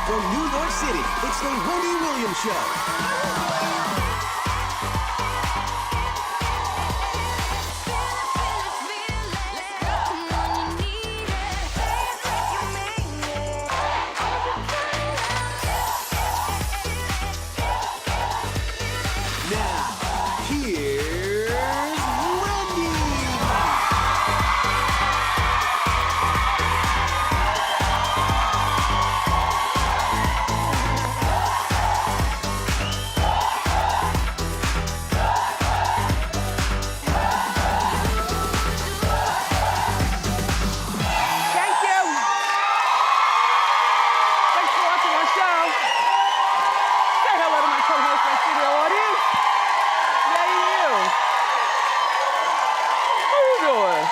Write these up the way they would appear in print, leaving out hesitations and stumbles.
From New York City, it's the Wendy Williams Show. Now, here's Wendy. Thank you. Thanks for watching our show. Say hello to my co-host, my studio audience. Yay, you. How you doing?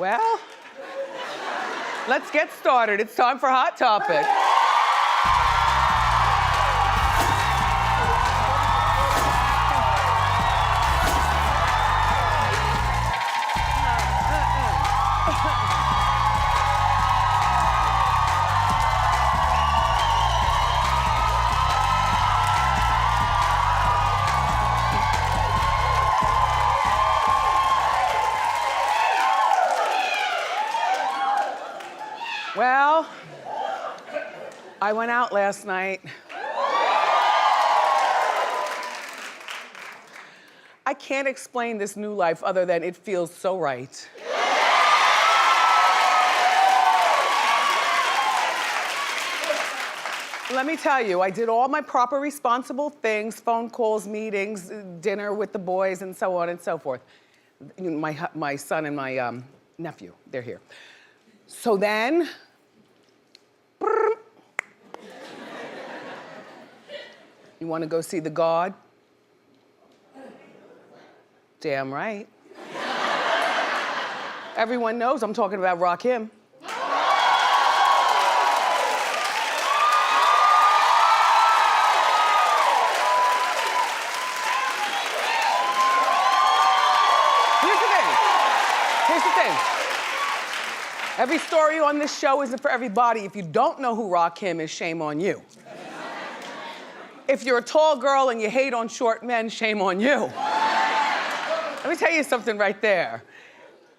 Well, let's get started. It's time for Hot Topic. Well, I went out last night. I can't explain this new life other than it feels so right. Let me tell you, I did all my proper responsible things, phone calls, meetings, dinner with the boys, and so on and so forth. You know, my son and my nephew, they're here. So then, you wanna go see the God? Damn right. Everyone knows I'm talking about Rakim. Here's the thing. Every story on this show isn't for everybody. If you don't know who Rakim is, shame on you. If you're a tall girl and you hate on short men, shame on you. Let me tell you something right there.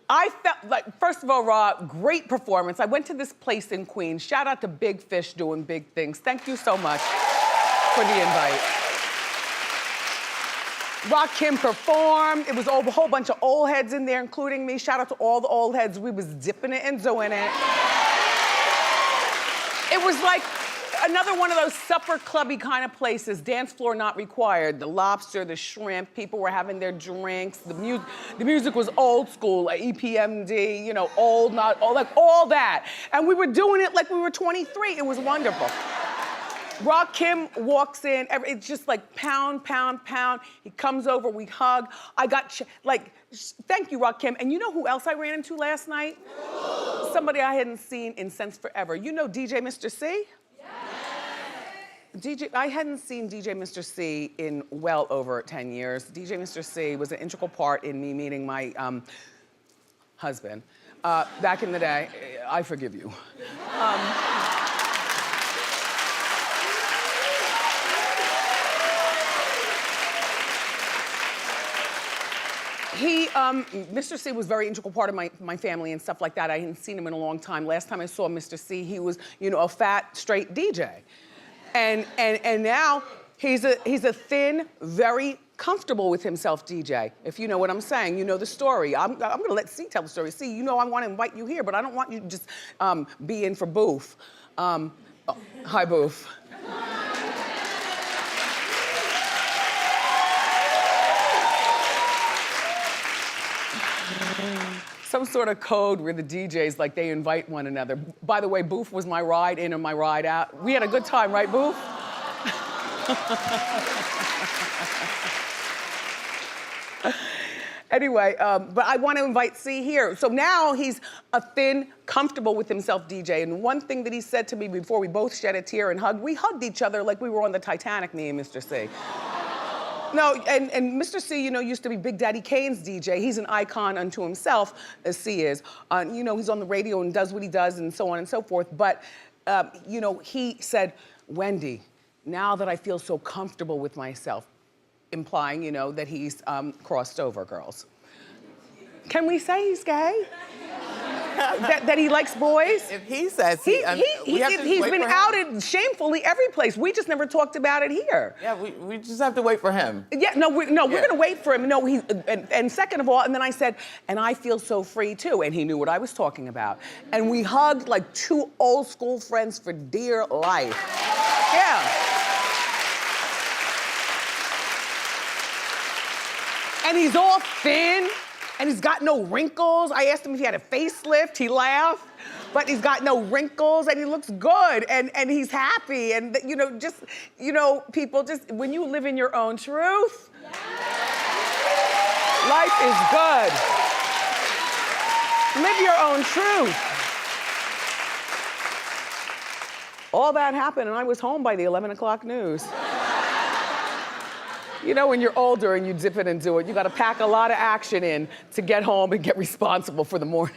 I felt like, first of all, great performance. I went to this place in Queens. Shout out to Big Fish doing big things. Thank you so much for the invite. Rakim performed. It was a whole bunch of old heads in there, including me. Shout out to all the old heads. We was dipping it and doing it. It was like another one of those supper clubby kind of places. Dance floor not required. The lobster, the shrimp, people were having their drinks. The music was old school, like EPMD, you know, old, not old, like all that. And we were doing it like we were 23. It was wonderful. Rakim walks in, it's just like pound, pound, pound. He comes over, we hug. I got, thank you, Rakim. And you know who else I ran into last night? Somebody I hadn't seen in since forever. You know DJ Mr. C? Yes. I hadn't seen DJ Mr. C in well over 10 years. DJ Mr. C was an integral part in me meeting my husband. Back in the day, I forgive you. Mr. C was a very integral part of my family and stuff like that. I hadn't seen him in a long time. Last time I saw Mr. C, he was, you know, a fat, straight DJ. And now he's a thin, very comfortable with himself DJ. If you know what I'm saying, you know the story. I'm gonna let C tell the story. C, you know I wanna invite you here, but I don't want you to just be in for Boof. Hi, Boof. Some sort of code where the DJs, like, they invite one another. By the way, Boof was my ride in and my ride out. We had a good time, right, Boof? Anyway, but I want to invite C here. So now he's a thin, comfortable with himself DJ. And one thing that he said to me before we both shed a tear and hugged, we hugged each other like we were on the Titanic, me and Mr. C. No, and Mr. C, you know, used to be Big Daddy Kane's DJ. He's an icon unto himself, as C is. You know, he's on the radio and does what he does and so on and so forth. But he said, Wendy, now that I feel so comfortable with myself, implying, that he's crossed over girls. Can we say he's gay? that he likes boys? If he says he's been outed shamefully every place. We just never talked about it here. Yeah, we just have to wait for him. Yeah, we're gonna wait for him. No, and second of all, and then I said, and I feel so free too, and he knew what I was talking about. And we hugged like two old school friends for dear life. Yeah. And he's all thin. And he's got no wrinkles. I asked him if he had a facelift, he laughed. But he's got no wrinkles and he looks good and he's happy. And people just, when you live in your own truth, life is good. Live your own truth. All that happened and I was home by the 11 o'clock news. When you're older and you dip it and do it, you gotta pack a lot of action in to get home and get responsible for the morning.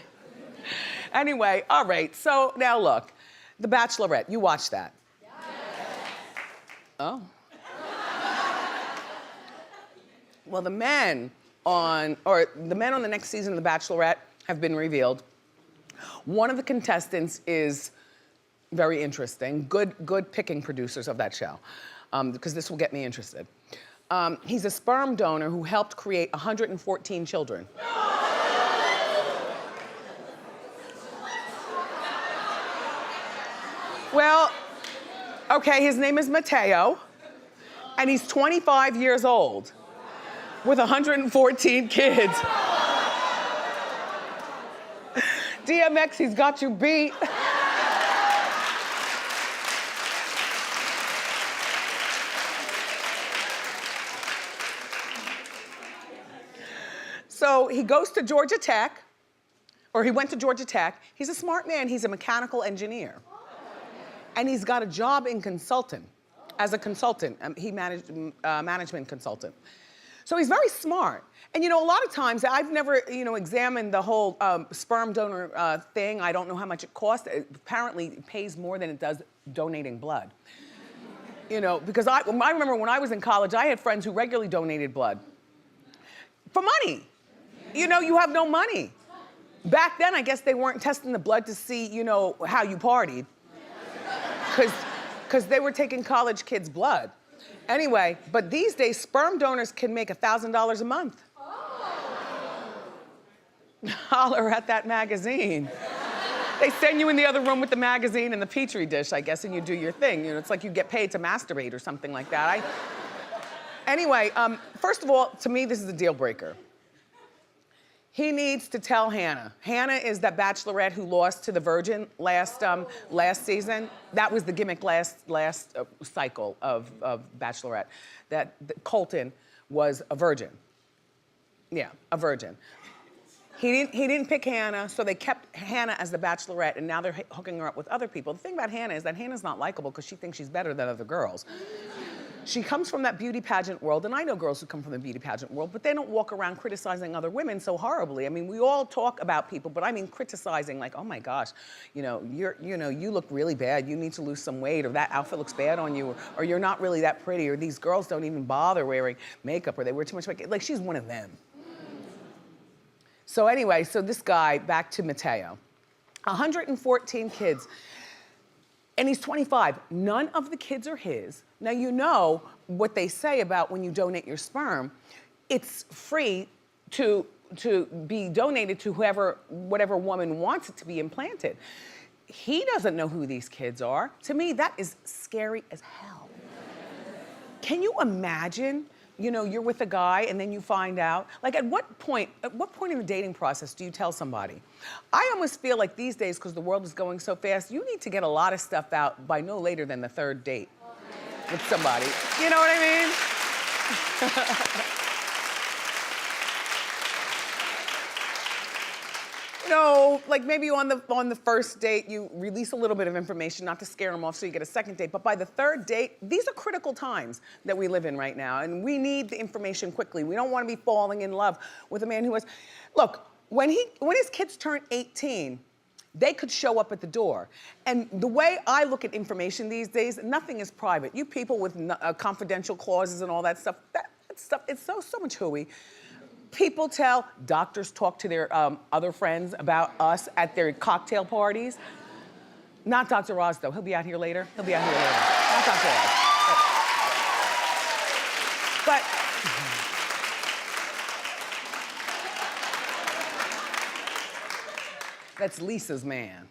Anyway, all right, so now look, The Bachelorette, you watched that? Yes. Oh. Well, the men on the next season of The Bachelorette have been revealed. One of the contestants is very interesting, good picking producers of that show, because this will get me interested. He's a sperm donor who helped create 114 children. Well, okay, his name is Mateo, and he's 25 years old with 114 kids. DMX, he's got you beat. So he goes to Georgia Tech, or he went to Georgia Tech. He's a smart man, he's a mechanical engineer. And he's got a job in consultant, as a consultant. He managed management consultant. So he's very smart. And a lot of times, I've never, examined the whole sperm donor thing. I don't know how much it costs. Apparently, it pays more than it does donating blood. Because I remember when I was in college, I had friends who regularly donated blood. For money. You have no money. Back then, I guess they weren't testing the blood to see, how you partied. Because they were taking college kids' blood. Anyway, but these days, sperm donors can make $1,000 a month. Holler at that magazine. They send you in the other room with the magazine and the Petri dish, I guess, and you do your thing. It's like you get paid to masturbate or something like that. Anyway, first of all, to me, this is a deal breaker. He needs to tell Hannah. Hannah is that Bachelorette who lost to the Virgin last season. That was the gimmick last cycle of Bachelorette. That Colton was a virgin. Yeah, a virgin. He didn't pick Hannah, so they kept Hannah as the Bachelorette, and now they're hooking her up with other people. The thing about Hannah is that Hannah's not likable because she thinks she's better than other girls. She comes from that beauty pageant world, and I know girls who come from the beauty pageant world, but they don't walk around criticizing other women so horribly. I mean, we all talk about people, but I mean criticizing, like, oh my gosh, you look really bad, you need to lose some weight, or that outfit looks bad on you, or you're not really that pretty, or these girls don't even bother wearing makeup, or they wear too much makeup. Like, she's one of them. So anyway, so this guy, back to Mateo, 114 kids. And he's 25. None of the kids are his. Now, you know what they say about when you donate your sperm. It's free to be donated to whatever woman wants it to be implanted. He doesn't know who these kids are. To me, that is scary as hell. Can you imagine, you're with a guy and then you find out, like at what point in the dating process do you tell somebody? I almost feel like these days, because the world is going so fast, you need to get a lot of stuff out by no later than the third date with somebody. You know what I mean? Like maybe on the first date, you release a little bit of information, not to scare them off so you get a second date. But by the third date, these are critical times that we live in right now. And we need the information quickly. We don't want to be falling in love with a man who has, look, when his kids turn 18, they could show up at the door. And the way I look at information these days, nothing is private. You people with confidential clauses and all that stuff, that stuff, it's so much hooey. People tell, doctors talk to their other friends about us at their cocktail parties. Not Dr. Oz, though. He'll be out here later. Not Dr. Oz. But that's Lisa's man.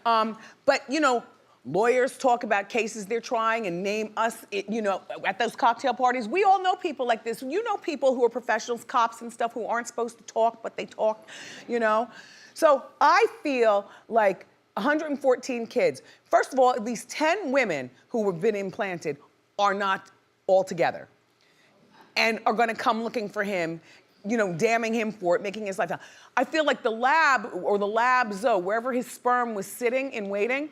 But you know, lawyers talk about cases they're trying and name us, you know, at those cocktail parties. We all know people like this. You know people who are professionals, cops and stuff, who aren't supposed to talk, but they talk, you know? So I feel like 114 kids. First of all, at least 10 women who have been implanted are not all together and are gonna come looking for him, you know, damning him for it, making his life hell. I feel like the lab or the labs, though, wherever his sperm was sitting and waiting,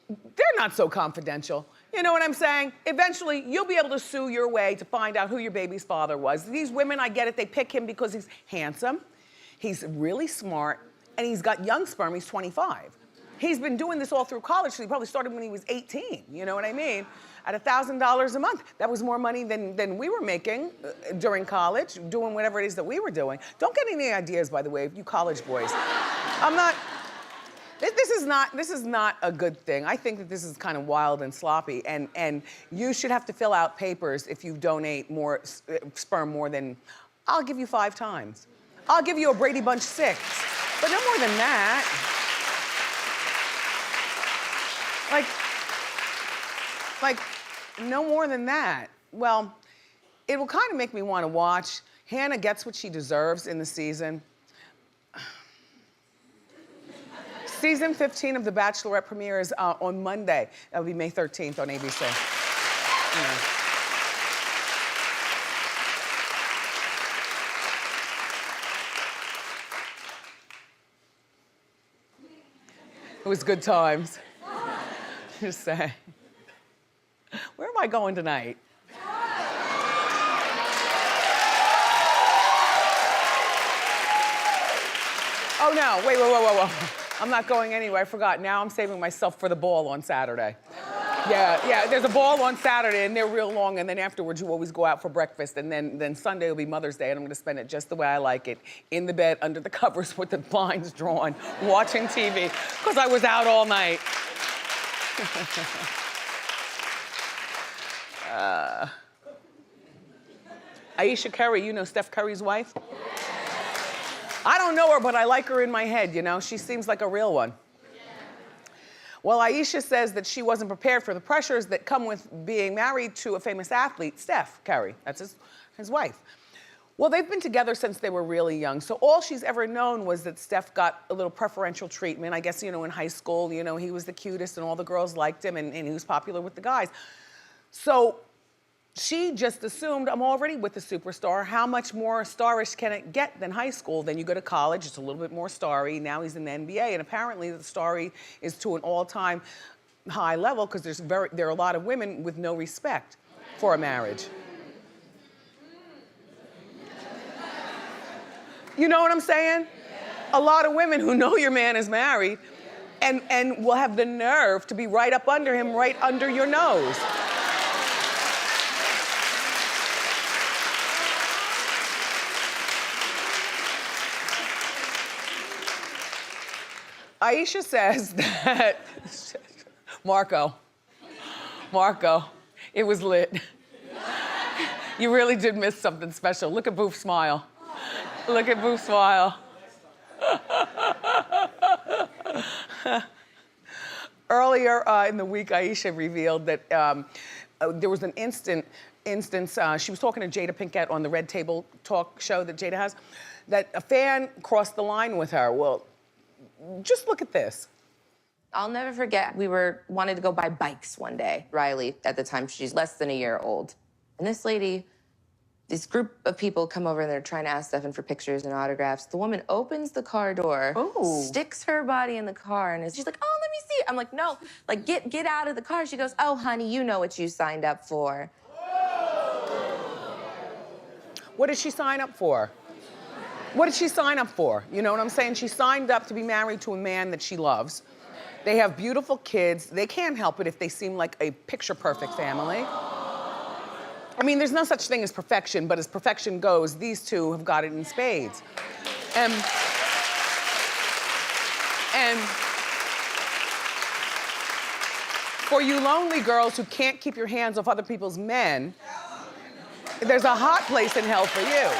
they're not so confidential. You know what I'm saying? Eventually, you'll be able to sue your way to find out who your baby's father was. These women, I get it, they pick him because he's handsome, he's really smart, and he's got young sperm, he's 25. He's been doing this all through college, so he probably started when he was 18, you know what I mean? At $1,000 a month. That was more money than we were making during college, doing whatever it is that we were doing. Don't get any ideas, by the way, you college boys. This is not a good thing. I think that this is kind of wild and sloppy, and you should have to fill out papers if you donate more sperm more than, I'll give you 5 times. I'll give you a Brady Bunch 6, but no more than that. Like, no more than that. Well, it will kind of make me want to watch. Hannah gets what she deserves in the season. Season 15 of The Bachelorette premieres on Monday. That'll be May 13th on ABC. Yeah. It was good times. Just say. Where am I going tonight? Oh no, wait, whoa. I'm not going anywhere, I forgot. Now I'm saving myself for the ball on Saturday. Yeah, there's a ball on Saturday and they're real long, and then afterwards you always go out for breakfast, and then Sunday will be Mother's Day and I'm gonna spend it just the way I like it. In the bed, under the covers with the blinds drawn, watching TV, because I was out all night. Ayesha Curry, you know Steph Curry's wife? I don't know her, but I like her in my head, you know? She seems like a real one. Well, Ayesha says that she wasn't prepared for the pressures that come with being married to a famous athlete, Steph Curry. That's his wife. Well, they've been together since they were really young, so all she's ever known was that Steph got a little preferential treatment. I guess, you know, in high school, you know, he was the cutest and all the girls liked him, and he was popular with the guys. So she just assumed, I'm already with the superstar. How much more starish can it get than high school? Then you go to college, it's a little bit more starry. Now he's in the NBA, and apparently the starry is to an all-time high level, because there are a lot of women with no respect for a marriage. You know what I'm saying? A lot of women who know your man is married and will have the nerve to be right up under him, right under your nose. Ayesha says that, Marco, it was lit. You really did miss something special. Look at Boof's smile. Look at Boof's smile. Earlier in the week, Ayesha revealed that there was an instance, she was talking to Jada Pinkett on the Red Table talk show that Jada has, that a fan crossed the line with her. Well, just look at this. I'll never forget, we wanted to go buy bikes one day. Riley, at the time, she's less than a year old. And this group of people come over and they're trying to ask Stefan for pictures and autographs. The woman opens the car door, sticks her body in the car, and she's like, oh, let me see. I'm like, no, like, get out of the car. She goes, oh, honey, you know what you signed up for. What did she sign up for? What did she sign up for? You know what I'm saying? She signed up to be married to a man that she loves. They have beautiful kids. They can't help it if they seem like a picture-perfect family. I mean, there's no such thing as perfection, but as perfection goes, these two have got it in spades. And for you lonely girls who can't keep your hands off other people's men, there's a hot place in hell for you.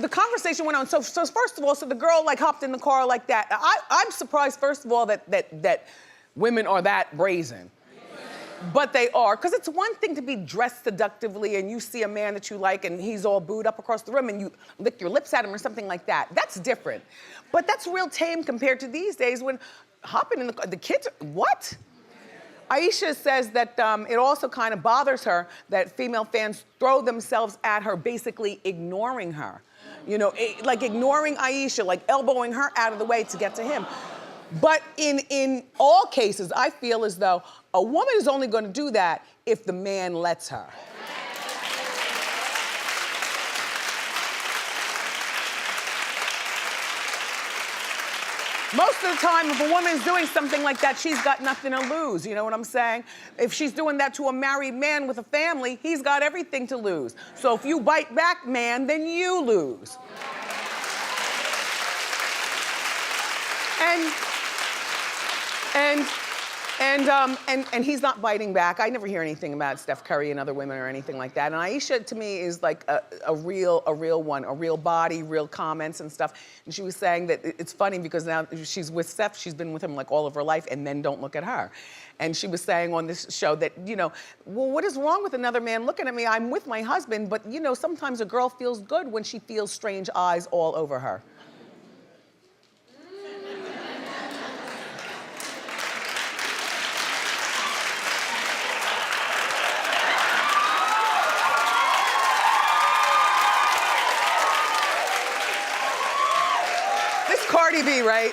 The conversation went on. So first of all, so the girl like hopped in the car like that. I'm surprised, first of all, that women are that brazen. But they are, because it's one thing to be dressed seductively and you see a man that you like and he's all booed up across the room and you lick your lips at him or something like that. That's different. But that's real tame compared to these days when hopping in the kids, what? Ayesha says that it also kind of bothers her that female fans throw themselves at her, basically ignoring her. You know, like ignoring Ayesha, like elbowing her out of the way to get to him. But in all cases, I feel as though a woman is only going to do that if the man lets her. Most of the time, if a woman's doing something like that, she's got nothing to lose, you know what I'm saying? If she's doing that to a married man with a family, he's got everything to lose. So if you bite back, man, then you lose. And he's not biting back. I never hear anything about Steph Curry and other women or anything like that. And Ayesha, to me, is like a real one, a real body, real comments and stuff. And she was saying that it's funny because now she's with Steph, she's been with him like all of her life, and men don't look at her. And she was saying on this show that, you know, well, what is wrong with another man looking at me? I'm with my husband, but you know, sometimes a girl feels good when she feels strange eyes all over her. Cardi B, right?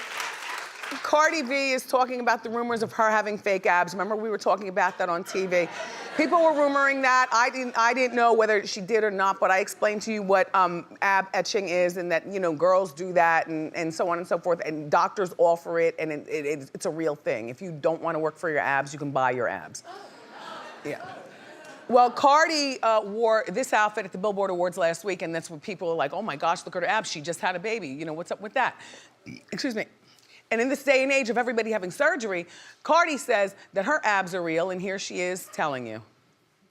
Cardi B is talking about the rumors of her having fake abs. Remember we were talking about that on TV. People were rumoring that. I didn't know whether she did or not, but I explained to you what ab etching is and that, you know, girls do that and so on and so forth, and doctors offer it, and it's a real thing. If you don't want to work for your abs, you can buy your abs. Yeah. Well, Cardi wore this outfit at the Billboard Awards last week, and that's when people are like, oh my gosh, look at her abs, she just had a baby. You know, what's up with that? Excuse me. And in this day and age of everybody having surgery, Cardi says that her abs are real, and here she is telling you.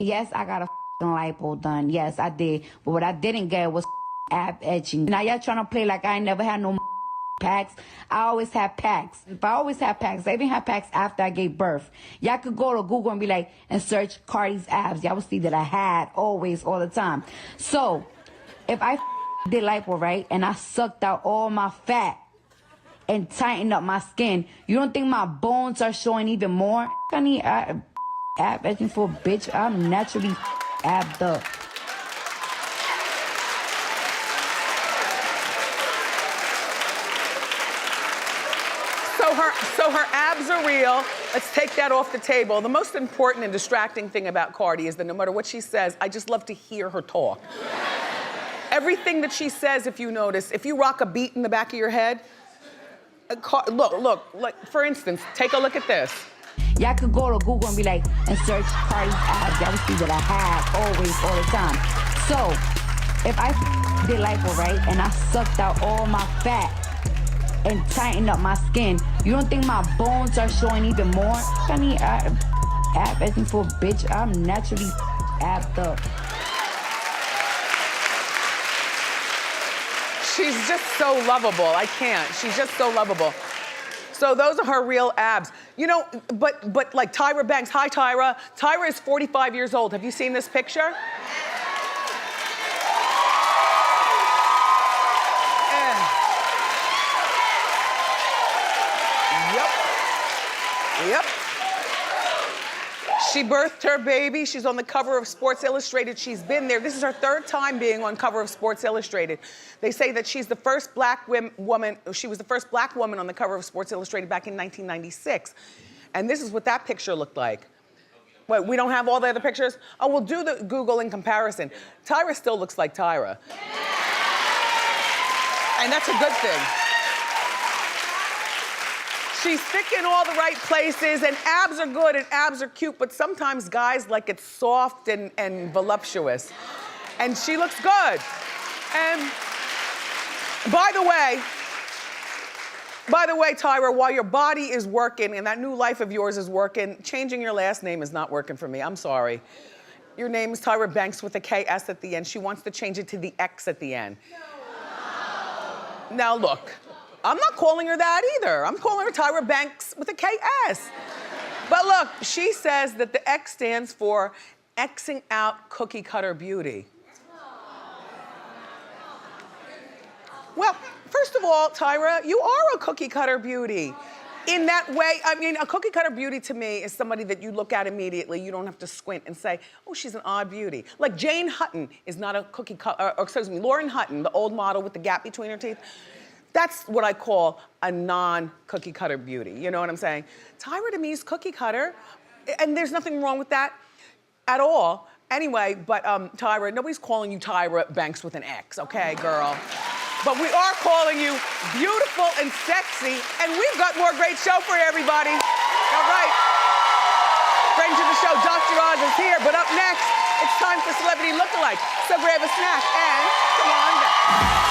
Yes, I got a lipo done. Yes, I did. But what I didn't get was ab etching. Now y'all trying to play like I ain't never had no packs. I always have packs. If I always have packs, I even have packs after I gave birth. Y'all could go to Google and be like, and search Cardi's abs. Y'all will see that I had always, all the time. So, if I did lipo, right, and I sucked out all my fat and tightened up my skin, you don't think my bones are showing even more? I need ab etching for a bitch. I'm naturally abbed up. So her abs are real. Let's take that off the table. The most important and distracting thing about Cardi is that no matter what she says, I just love to hear her talk. Everything that she says, if you notice, if you rock a beat in the back of your head, look, for instance, take a look at this. Y'all could go to Google and be like, and search Cardi's abs. Y'all will see that I had always, all the time. So, if I did lipo, right, and I sucked out all my fat and tightened up my skin, you don't think my bones are showing even more? I need ab etching for a bitch. I'm naturally abbed up. She's just so lovable. I can't. She's just so lovable. So those are her real abs. You know, but like Tyra Banks. Hi, Tyra. Tyra is 45 years old. Have you seen this picture? Yep. She birthed her baby. She's on the cover of Sports Illustrated. She's been there. This is her third time being on cover of Sports Illustrated. They say that she's the first black woman. She was the first black woman on the cover of Sports Illustrated back in 1996. And this is what that picture looked like. Wait, we don't have all the other pictures? Oh, we'll do the Google in comparison. Tyra still looks like Tyra. And that's a good thing. She's thick in all the right places, and abs are good and abs are cute, but sometimes guys like it soft and voluptuous. And she looks good. And by the way, Tyra, while your body is working and that new life of yours is working, changing your last name is not working for me. I'm sorry. Your name is Tyra Banks with a KS at the end. She wants to change it to the X at the end. No. Now look, I'm not calling her that either. I'm calling her Tyra Banks with a KS. But look, she says that the X stands for Xing out cookie cutter beauty. Well, first of all, Tyra, you are a cookie cutter beauty. In that way, I mean, a cookie cutter beauty to me is somebody that you look at immediately. You don't have to squint and say, oh, she's an odd beauty. Like Jane Hutton is not a cookie cutter, or excuse me, Lauren Hutton, the old model with the gap between her teeth. That's what I call a non-cookie cutter beauty. You know what I'm saying? Tyra to me is cookie cutter, and there's nothing wrong with that at all. Anyway, but Tyra, nobody's calling you Tyra Banks with an X, okay, girl? But we are calling you beautiful and sexy, and we've got more great show for everybody. All right. Friend to the show, Dr. Oz is here, but up next, it's time for Celebrity Lookalike. So grab a snack and come on back.